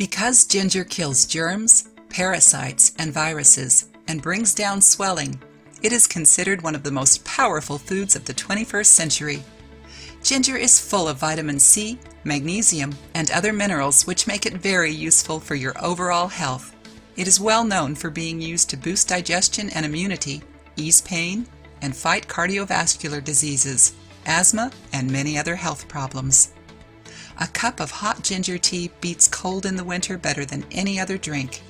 Because ginger kills germs, parasites, and viruses, and brings down swelling, it is considered one of the most powerful foods of the 21st century. Ginger is full of vitamin C, magnesium, and other minerals which make it very useful for your overall health. It is well known for being used to boost digestion and immunity, ease pain, and fight cardiovascular diseases, asthma, and many other health problems. A cup of hot ginger tea beats cold in the winter better than any other drink.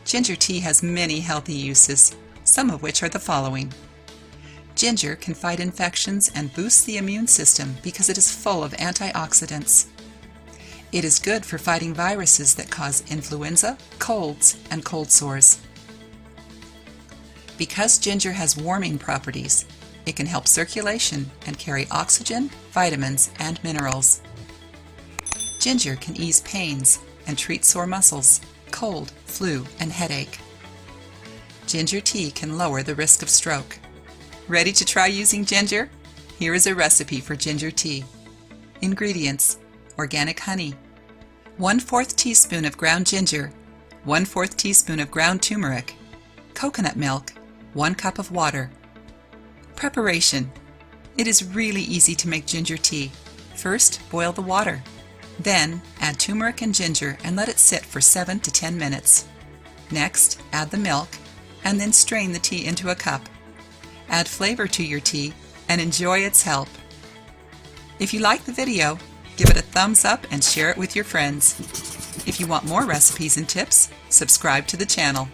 Ginger tea has many healthy uses, some of which are the following. Ginger can fight infections and boost the immune system because it is full of antioxidants. It is good for fighting viruses that cause influenza, colds, and cold sores. Because ginger has warming properties, it can help circulation and carry oxygen, vitamins, and minerals. Ginger can ease pains and treat sore muscles, cold, flu, and headache. Ginger tea can lower the risk of stroke. Ready to try using ginger? Here is a recipe for ginger tea. Ingredients: organic honey, 1/4 teaspoon of ground ginger, 1/4 teaspoon of ground turmeric, coconut milk, 1 cup of water. Preparation: it is really easy to make ginger tea. First, boil the water. Then, add turmeric and ginger and let it sit for 7 to 10 minutes. Next, add the milk, and then strain the tea into a cup. Add flavor to your tea and enjoy its help. If you like the video, give it a thumbs up and share it with your friends. If you want more recipes and tips, subscribe to the channel.